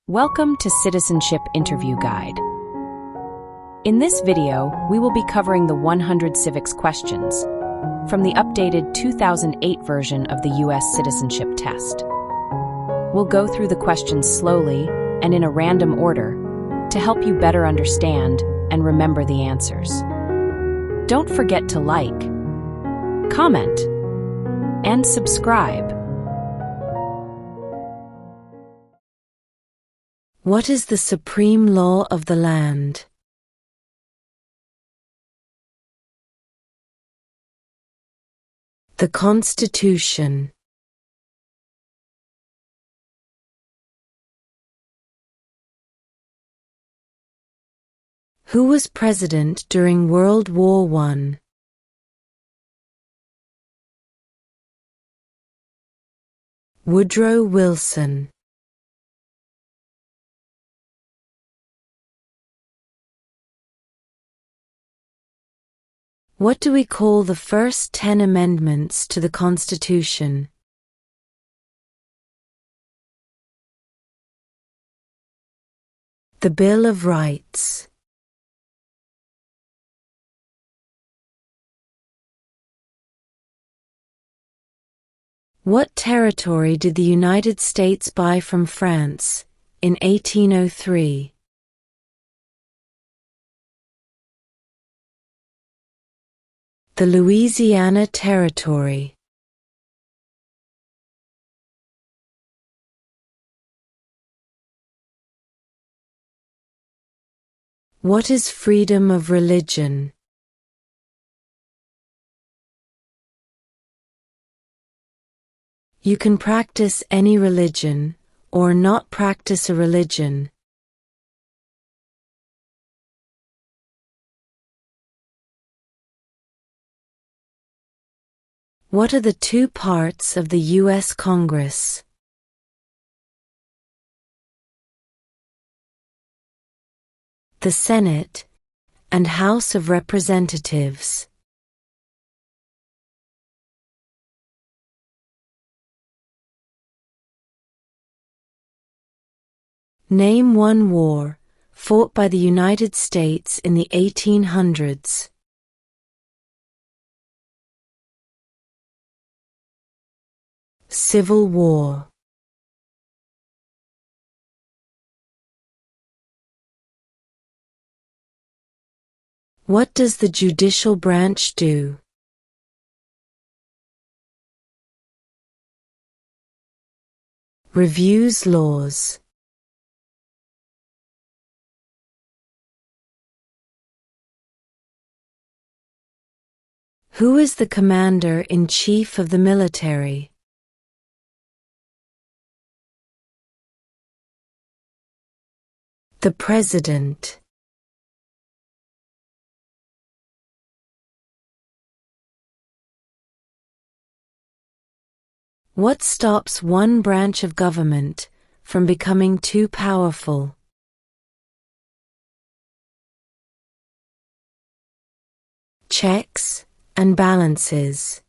Welcome to Citizenship Interview Guide. In this video, we will be covering the 100 civics questions from the updated 2008 version of the U.S. Citizenship Test. We'll go through the questions slowly and in a random order to help you better understand and remember the answers. Don't forget to like, comment, and subscribe. What is the supreme law of the land? The Constitution. Who was president during World War I? Woodrow Wilson. What do we call the first 10 amendments to the Constitution? The Bill of Rights. What territory did the United States buy from France in 1803? The Louisiana Territory. What is freedom of religion? You can practice any religion or not practice a religion. What are the two parts of the U.S. Congress? The Senate and House of Representatives. Name one war fought by the United States in the 1800s. Civil War. What does the judicial branch do? Reviews laws. Who is the commander-in-chief of the military? The President. What stops one branch of government from becoming too powerful? Checks and balances.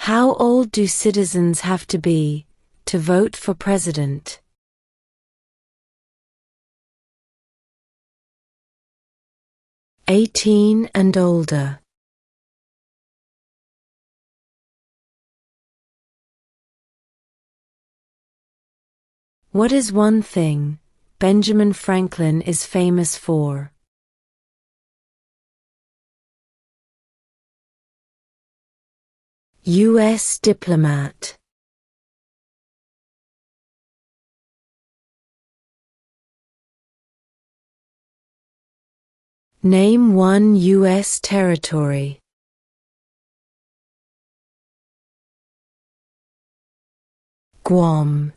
How old do citizens have to be to vote for president? 18 and older. What is one thing Benjamin Franklin is famous for? U.S. diplomat. Name one U.S. territory. Guam.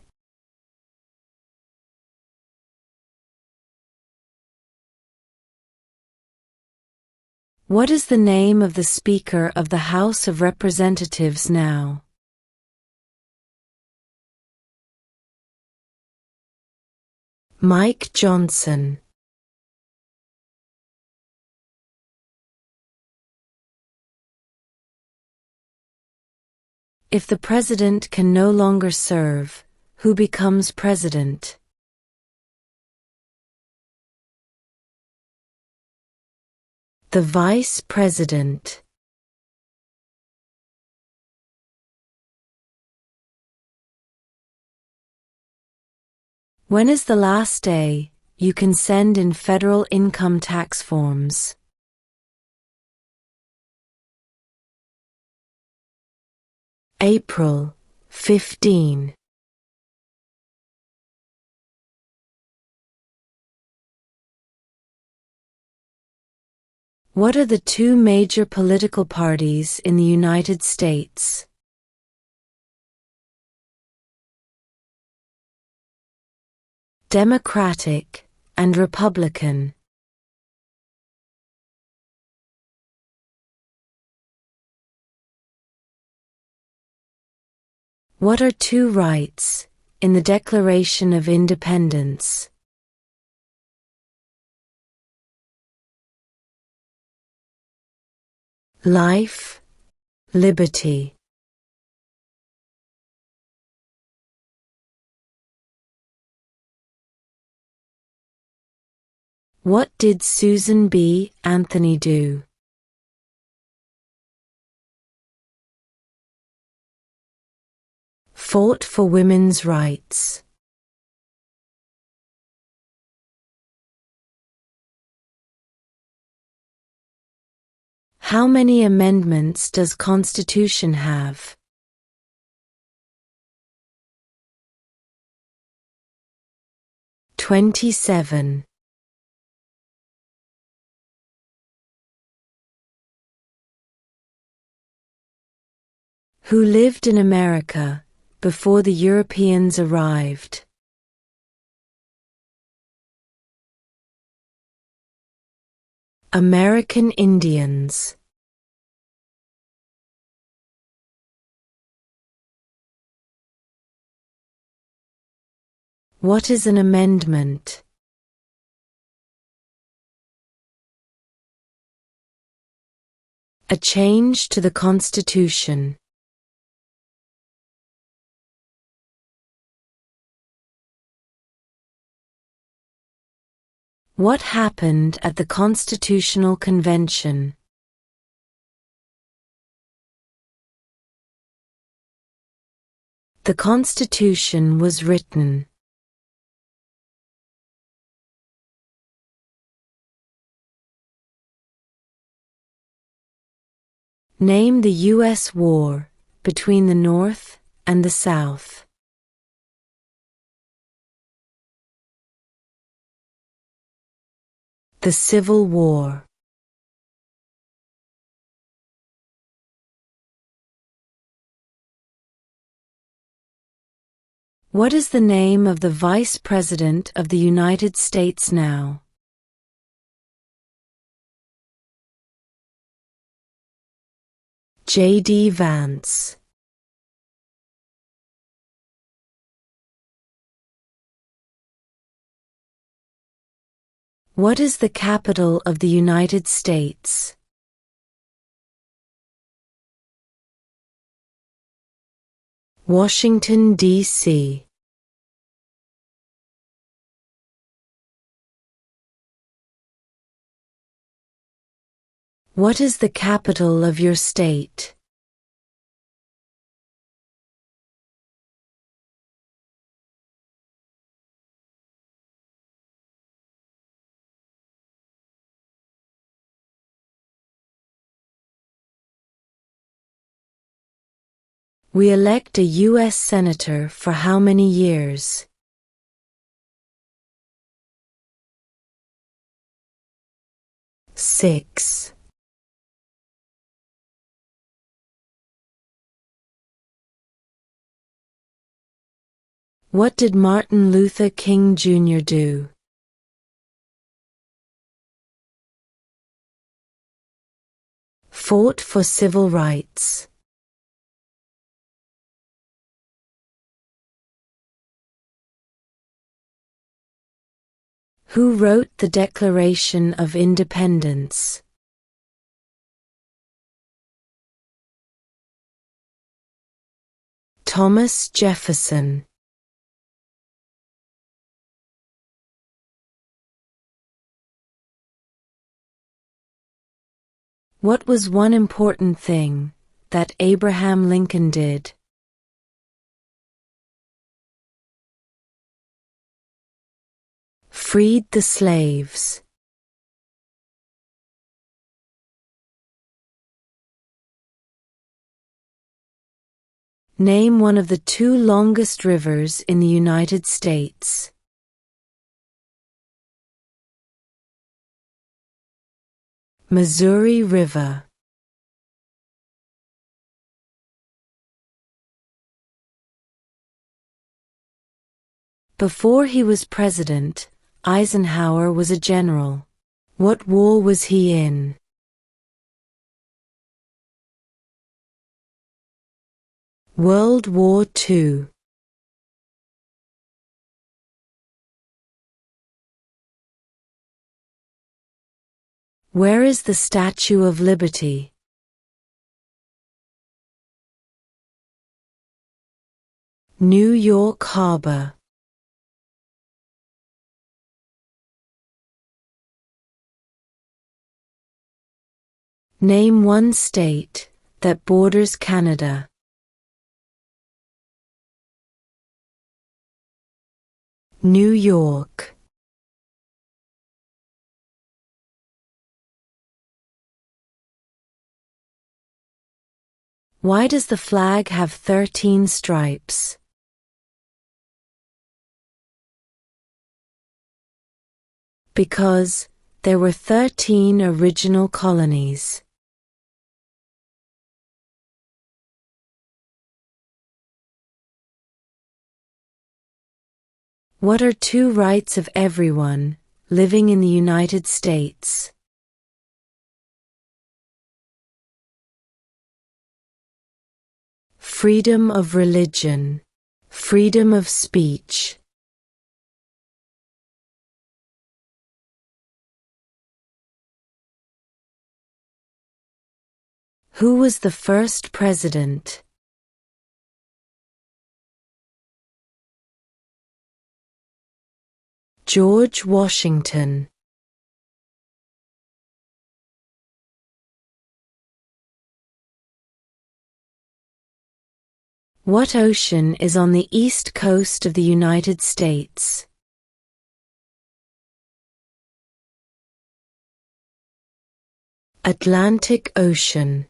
What is the name of the Speaker of the House of Representatives now? Mike Johnson. If the president can no longer serve, who becomes president? The vice president. When is the last day you can send in federal income tax forms? April 15. What are the two major political parties in the United States? Democratic and Republican. What are two rights in the Declaration of Independence? Life, liberty. What did Susan B. Anthony do? Fought for women's rights. How many amendments does Constitution have? 27. Who lived in America before the Europeans arrived? American Indians. What is an amendment? A change to the Constitution. What happened at the Constitutional Convention? The Constitution was written. Name the U.S. war between the North and the South. The Civil War. What is the name of the Vice President of the United States now? J.D. Vance. What is the capital of the United States? Washington, D.C. What is the capital of your state? We elect a U.S. Senator for how many years? 6. What did Martin Luther King Jr. do? Fought for civil rights. Who wrote the Declaration of Independence? Thomas Jefferson. What was one important thing that Abraham Lincoln did? Freed the slaves. Name one of the two longest rivers in the United States. Missouri River. Before he was president, Eisenhower was a general. What war was he in? World War II. Where is the Statue of Liberty? New York Harbor. Name one state that borders Canada. New York. Why does the flag have 13 stripes? Because there were 13 original colonies. What are two rights of everyone living in the United States? Freedom of religion, freedom of speech. Who was the first president? George Washington. What ocean is on the east coast of the United States? Atlantic Ocean.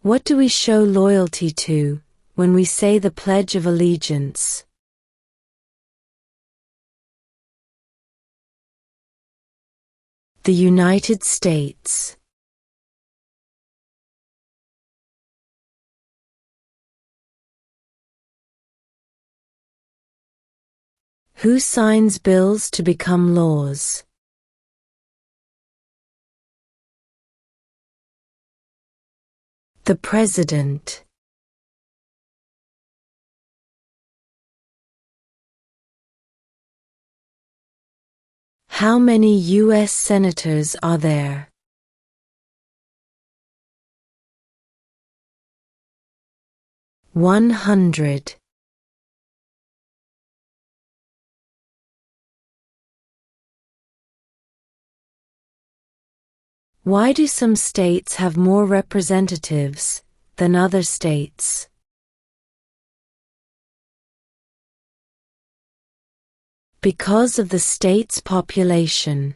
What do we show loyalty to when we say the Pledge of Allegiance? The United States. Who signs bills to become laws? The President. How many U.S. senators are there? 100. Why do some states have more representatives than other states? Because of the state's population.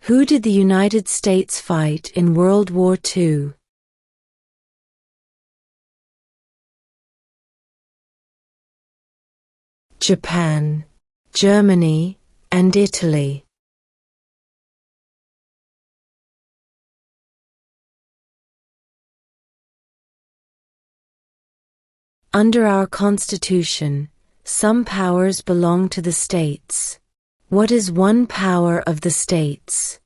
Who did the United States fight in World War II? Japan, Germany, and Italy. Under our Constitution, some powers belong to the states. What is one power of the states?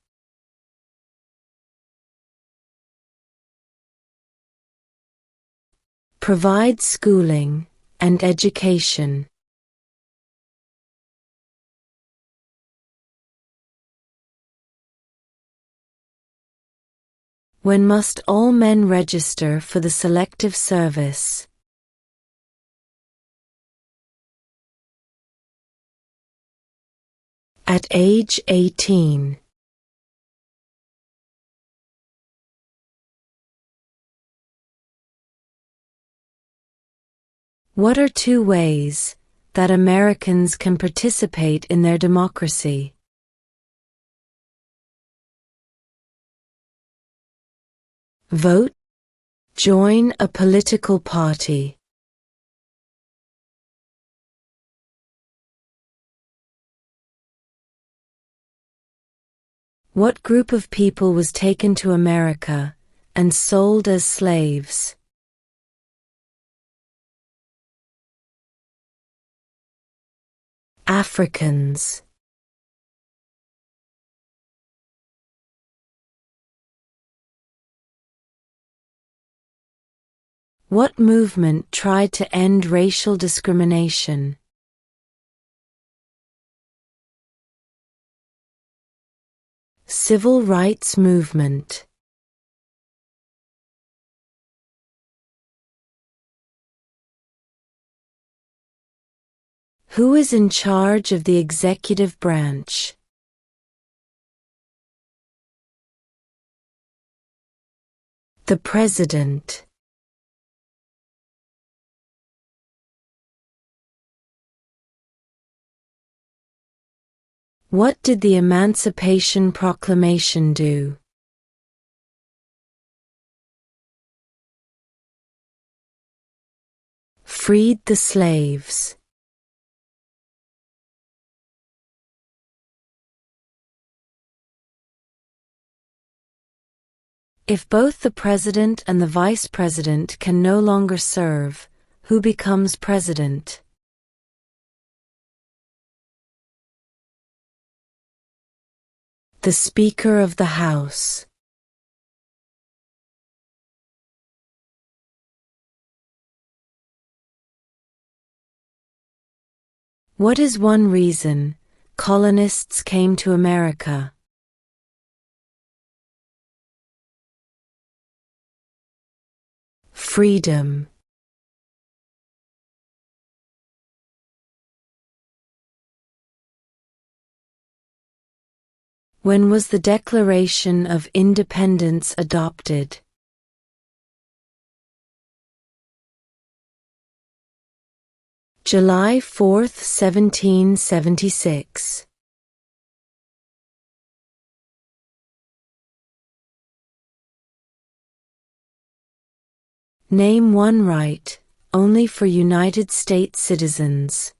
Provide schooling and education. When must all men register for the Selective Service? At age 18. What are two ways that Americans can participate in their democracy? Vote. Join a political party. What group of people was taken to America and sold as slaves? Africans. What movement tried to end racial discrimination? Civil rights movement. Who is in charge of the executive branch? The President. What did the Emancipation Proclamation do? Freed the slaves. If both the President and the Vice President can no longer serve, who becomes President? The Speaker of the House. What is one reason colonists came to America? Freedom. When was the Declaration of Independence adopted? July 4, 1776. Name one right, only for United States citizens.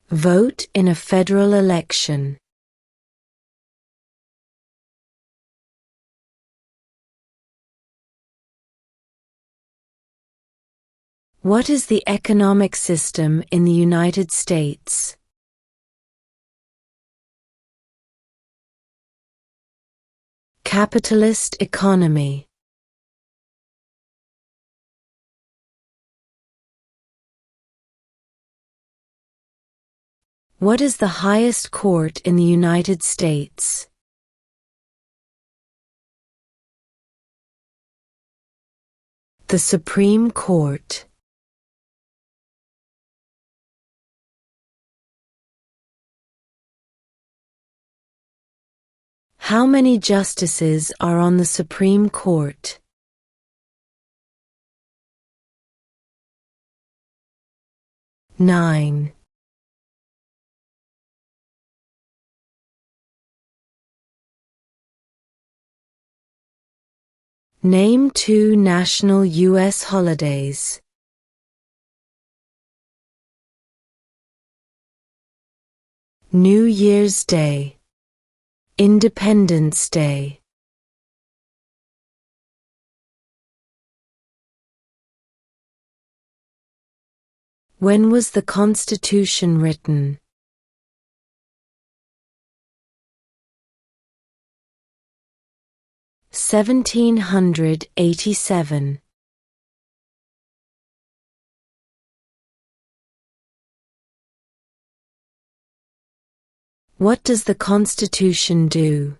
Vote in a federal election. What is the economic system in the United States? Capitalist economy. What is the highest court in the United States? The Supreme Court. How many justices are on the Supreme Court? 9. Name 2 national U.S. holidays. New Year's Day. Independence Day. When was the Constitution written? 1787. What does the Constitution do?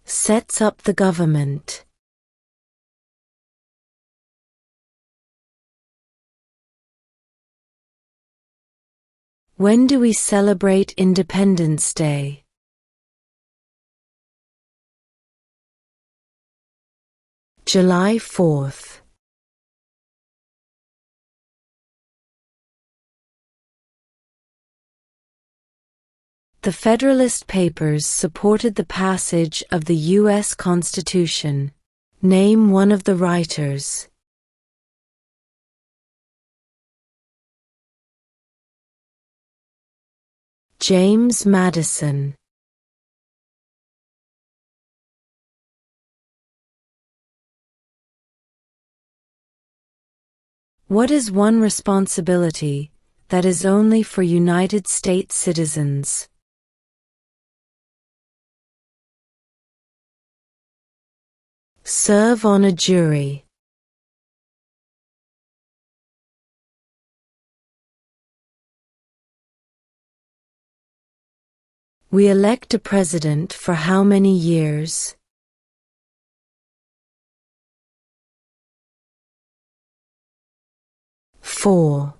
Sets up the government. When do we celebrate Independence Day? July 4th. The Federalist Papers supported the passage of the U.S. Constitution. Name one of the writers. James Madison. What is one responsibility that is only for United States citizens? Serve on a jury. We elect a president for how many years? 4.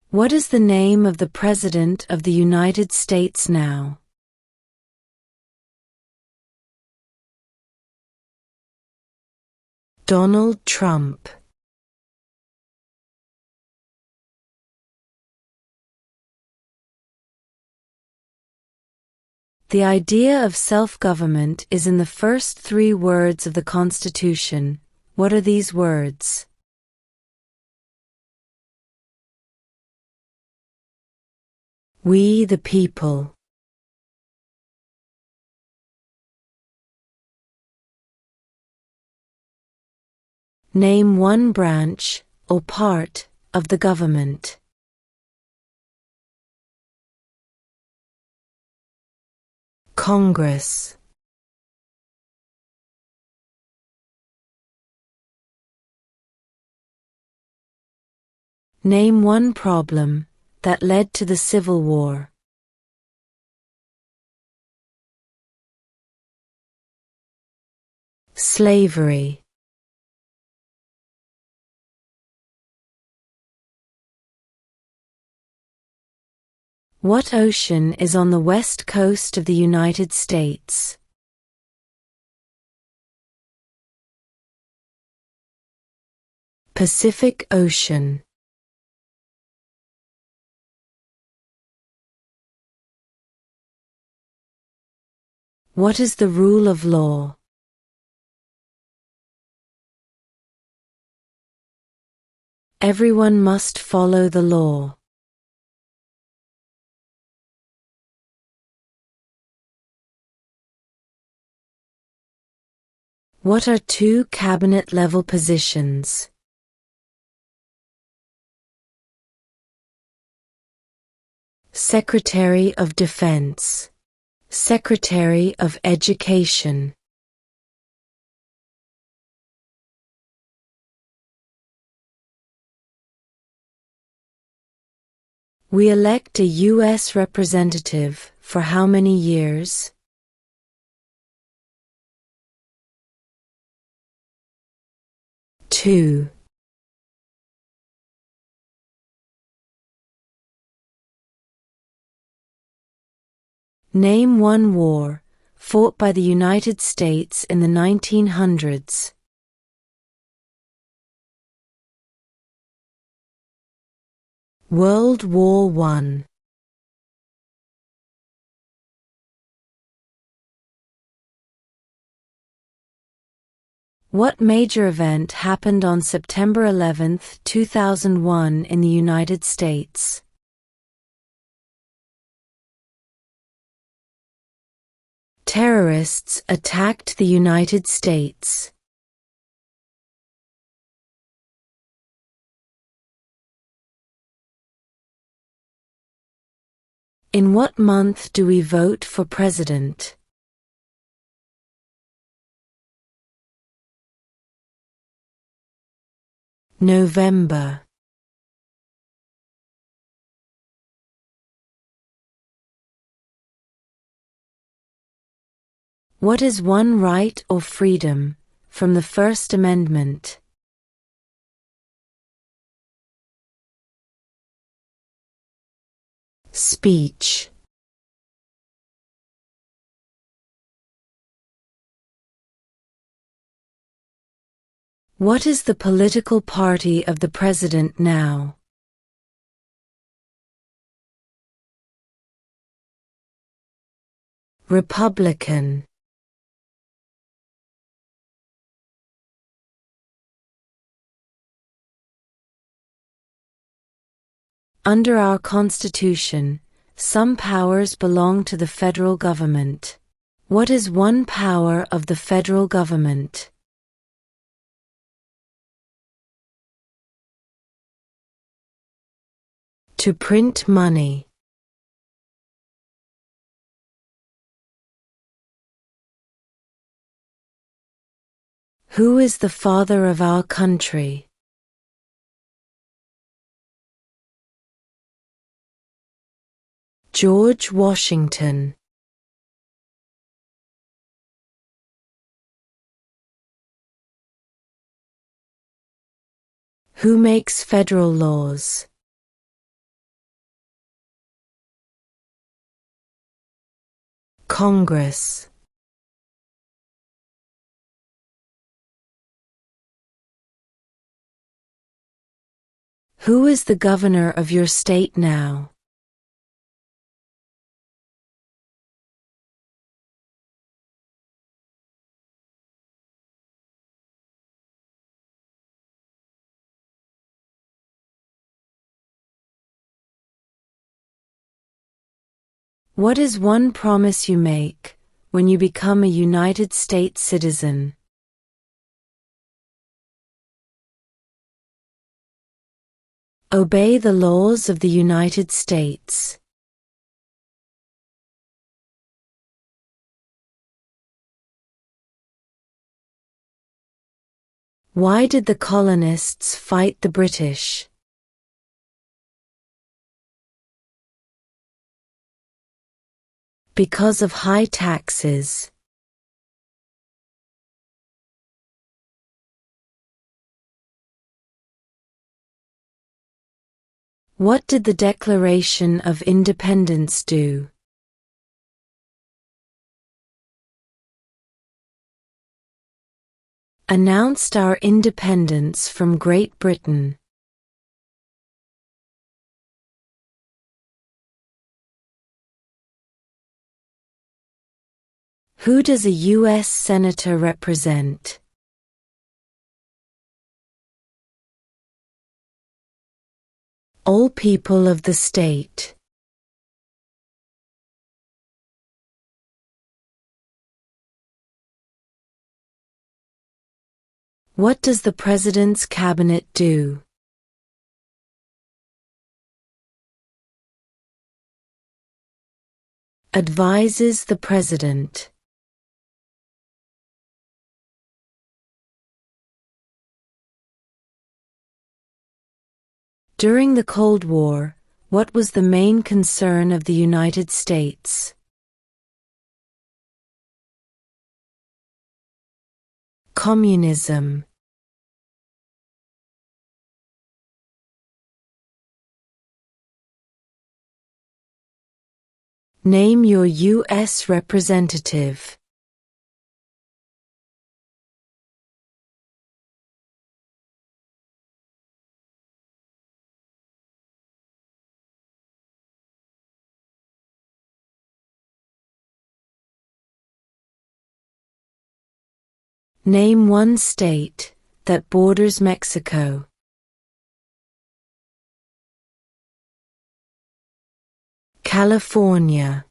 What is the name of the President of the United States now? Donald Trump. The idea of self-government is in the first 3 words of the Constitution. What are these words? We the people. Name one branch, or part, of the government. Congress. Name one problem that led to the Civil War. Slavery. What ocean is on the west coast of the United States? Pacific Ocean. What is the rule of law? Everyone must follow the law. What are 2 cabinet-level positions? Secretary of Defense. Secretary of Education. We elect a U.S. representative for how many years? 2. Name one war fought by the United States in the 1900s. World War I. What major event happened on September 11, 2001 in the United States? Terrorists attacked the United States. In what month do we vote for president? November. What is one right or freedom from the First Amendment? Speech. What is the political party of the president now? Republican. Under our Constitution, some powers belong to the federal government. What is one power of the federal government? To print money. Who is the father of our country? George Washington. Who makes federal laws? Congress. Who is the governor of your state now? What is one promise you make when you become a United States citizen? Obey the laws of the United States. Why did the colonists fight the British? Because of high taxes. What did the Declaration of Independence do? Announced our independence from Great Britain. Who does a U.S. Senator represent? All people of the state. What does the President's Cabinet do? Advises the President. During the Cold War, what was the main concern of the United States? Communism. Name your U.S. representative. Name one state that borders Mexico. California.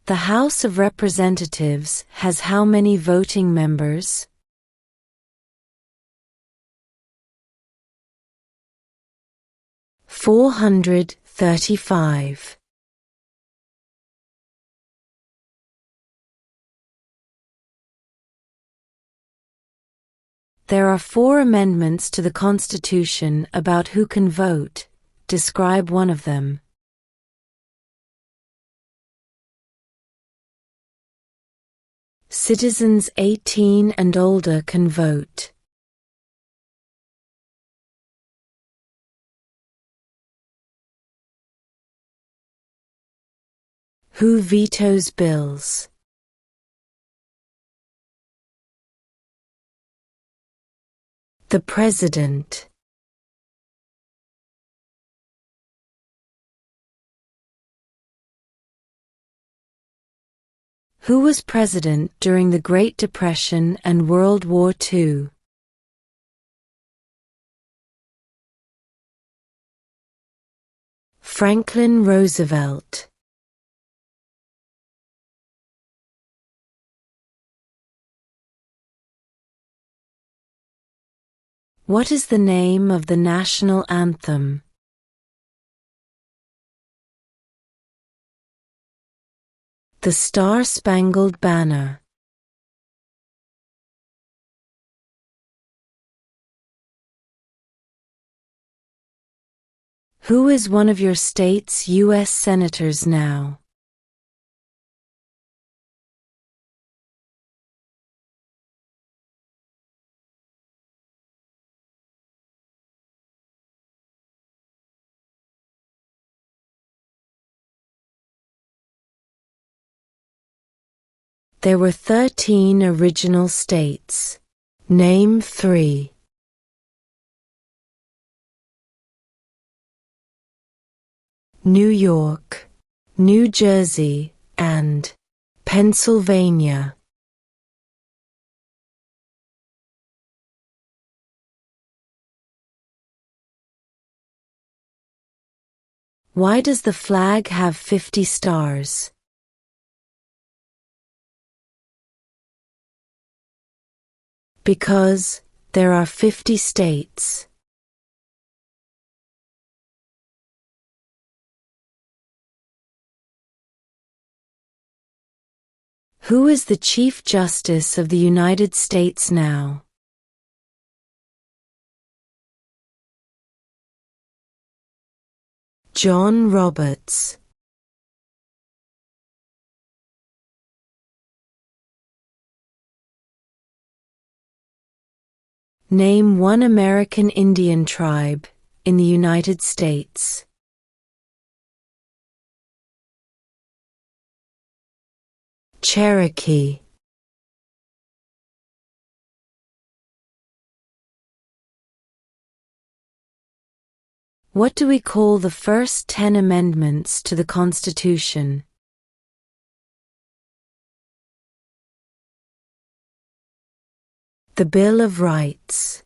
The House of Representatives has how many voting members? 435. There are 4 amendments to the Constitution about who can vote. Describe one of them. Citizens 18 and older can vote. Who vetoes bills? The President. Who was president during the Great Depression and World War II? Franklin Roosevelt. What is the name of the national anthem? The Star-Spangled Banner. Who is one of your state's U.S. senators now? There were 13 original states. Name 3. New York, New Jersey, and Pennsylvania. Why does the flag have 50 stars? Because there are 50 states. Who is the Chief Justice of the United States now? John Roberts. Name one American Indian tribe in the United States. Cherokee. What do we call the first 10 amendments to the Constitution? The Bill of Rights.